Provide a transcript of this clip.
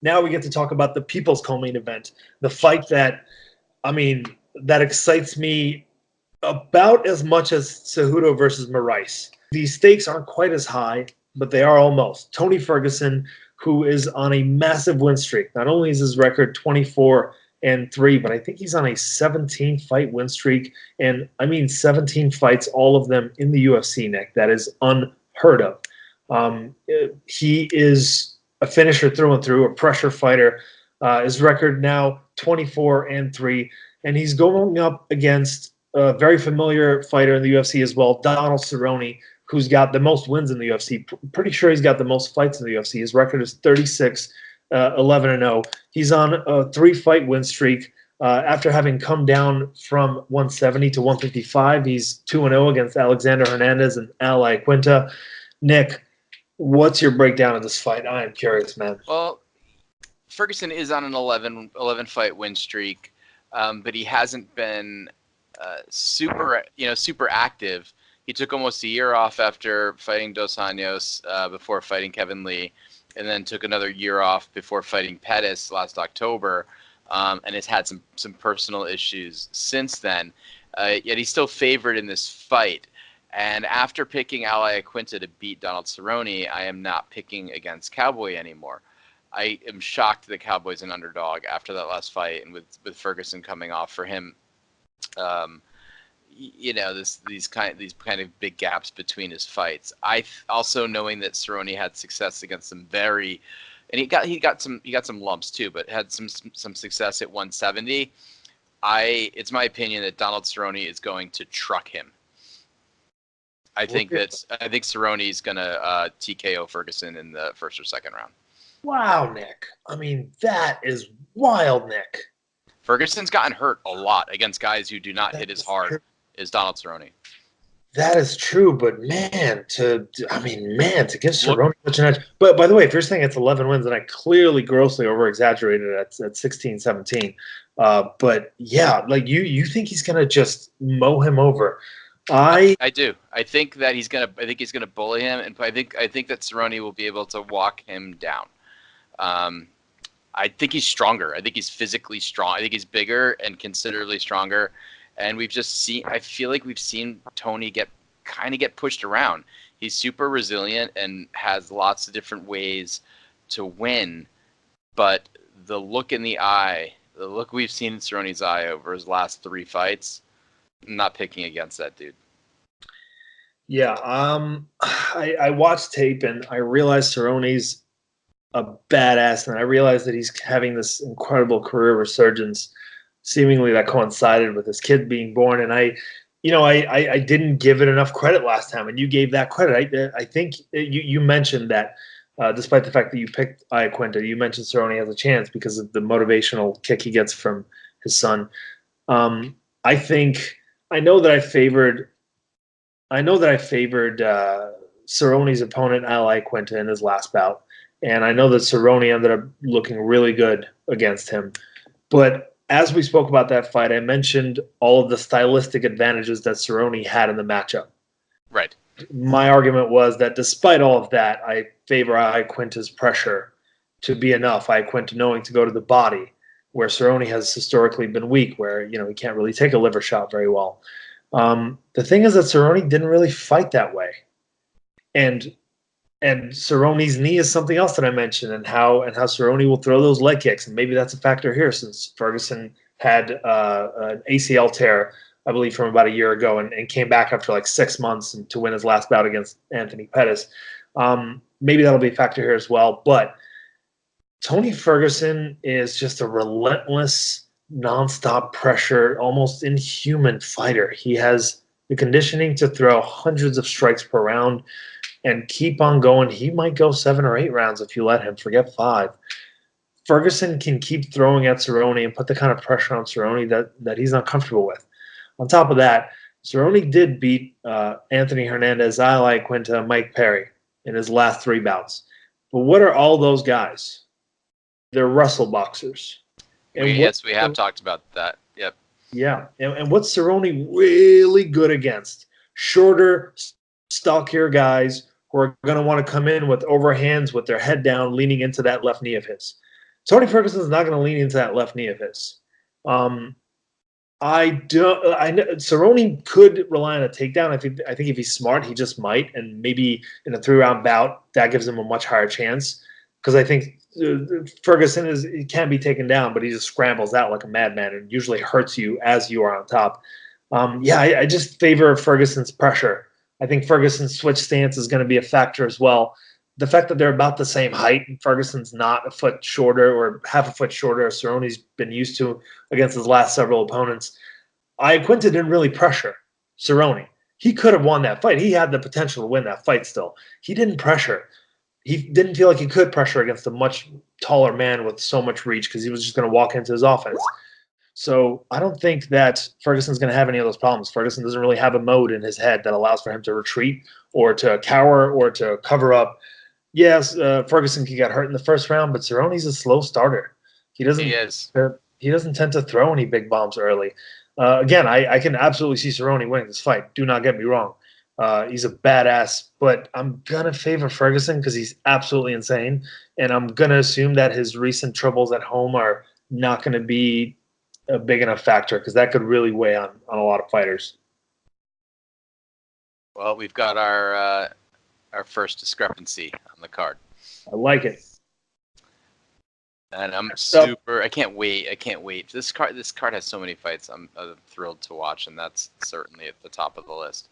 now we get to talk about the People's Co-Main event, the fight that, I mean, that excites me about as much as Cejudo versus Moraes. These stakes aren't quite as high, but they are almost. Tony Ferguson, who is on a massive win streak. Not only is his record 24-3, but I think he's on a 17-fight win streak. And I mean 17 fights, all of them in the UFC, Nick. That is unheard of. He is a finisher through and through, a pressure fighter. His record now 24-3, and he's going up against a very familiar fighter in the UFC as well, Donald Cerrone, who's got the most wins in the UFC. Pretty sure he's got the most fights in the UFC. His record is 36-11-0. He's on a 3-fight win streak. After having come down from 170 to 155, he's 2-0 against Alexander Hernandez and Al Iaquinta. Nick, what's your breakdown of this fight? I am curious, man. Well, Ferguson is on an 11-fight win streak, but he hasn't been super active. He took almost a year off after fighting Dos Anjos, before fighting Kevin Lee, and then took another year off before fighting Pettis last October, and has had some personal issues since then. Yet he's still favored in this fight. And after picking Al Iaquinta to beat Donald Cerrone, I am not picking against Cowboy anymore. I am shocked that Cowboy's an underdog after that last fight, and with Ferguson coming off for him. These kind of big gaps between his fights. Also knowing that Cerrone had success against some and he got some lumps too, but had some success at 170. It's my opinion that Donald Cerrone is going to truck him. I think Cerrone is gonna TKO Ferguson in the first or second round. Wow, Nick. I mean, that is wild, Nick. Ferguson's gotten hurt a lot against guys who do not hit as hard as Donald Cerrone. That is true, but man, to give Cerrone such an edge. But by the way, if you're saying it's 11 wins, then I clearly grossly over-exaggerated it at 16-17. But yeah, like you think he's gonna just mow him over? I do. I think he's gonna bully him, and I think that Cerrone will be able to walk him down. I think he's stronger. I think he's physically strong. I think he's bigger and considerably stronger. And I feel like we've seen Tony get pushed around. He's super resilient and has lots of different ways to win. But the look in the eye, the look we've seen in Cerrone's eye over his last 3 fights, I'm not picking against that dude. Yeah. I watched tape and I realized Cerrone's a badass, and I realized that he's having this incredible career resurgence, seemingly that coincided with his kid being born. And I didn't give it enough credit last time, and you gave that credit. I think you mentioned that despite the fact that you picked Iaquinta, you mentioned Cerrone has a chance because of the motivational kick he gets from his son. I know that I favored Cerrone's opponent Al Iaquinta in his last bout. And I know that Cerrone ended up looking really good against him. But as we spoke about that fight, I mentioned all of the stylistic advantages that Cerrone had in the matchup. Right. My argument was that despite all of that, I favor Iaquinta's pressure to be enough. Iaquinta knowing to go to the body, where Cerrone has historically been weak, where he can't really take a liver shot very well. The thing is that Cerrone didn't really fight that way. And Cerrone's knee is something else that I mentioned, and how Cerrone will throw those leg kicks, and maybe that's a factor here since Ferguson had an ACL tear, I believe, from about a year ago, and came back after like 6 months and to win his last bout against Anthony Pettis. Maybe that'll be a factor here as well. But Tony Ferguson is just a relentless, nonstop pressure, almost inhuman fighter. He has the conditioning to throw hundreds of strikes per round and keep on going. He might go 7 or 8 rounds if you let him, forget 5. Ferguson can keep throwing at Cerrone and put the kind of pressure on Cerrone that he's not comfortable with. On top of that, Cerrone did beat Anthony Hernandez, Al Iaquinta, Mike Perry in his last 3 bouts. But what are all those guys? They're wrestle boxers. Yes, we have talked about that. Yep. Yeah. And what's Cerrone really good against? Shorter, stockier guys who are going to want to come in with overhands with their head down, leaning into that left knee of his. Tony Ferguson is not going to lean into that left knee of his. I don't. I know Cerrone could rely on a takedown. I think if he's smart, he just might, and maybe in a 3-round bout that gives him a much higher chance. Because I think Ferguson he can be taken down, but he just scrambles out like a madman and usually hurts you as you are on top. Yeah, I just favor Ferguson's pressure. I think Ferguson's switch stance is going to be a factor as well. The fact that they're about the same height, and Ferguson's not a foot shorter or half a foot shorter, as Cerrone's been used to against his last several opponents. Iaquinta didn't really pressure Cerrone. He could have won that fight. He had the potential to win that fight still. He didn't pressure. He didn't feel like he could pressure against a much taller man with so much reach because he was just going to walk into his offense. So I don't think that Ferguson's going to have any of those problems. Ferguson doesn't really have a mode in his head that allows for him to retreat or to cower or to cover up. Yes, Ferguson can get hurt in the first round, but Cerrone's a slow starter. He He doesn't. is. He doesn't tend to throw any big bombs early. Again, I can absolutely see Cerrone winning this fight. Do not get me wrong. He's a badass, but I'm gonna favor Ferguson because he's absolutely insane, and I'm gonna assume that his recent troubles at home are not gonna be a big enough factor because that could really weigh on a lot of fighters. Well, we've got our first discrepancy on the card. I like it. And I'm So- super. I can't wait. I can't wait. This card has so many fights. I'm thrilled to watch, and that's certainly at the top of the list.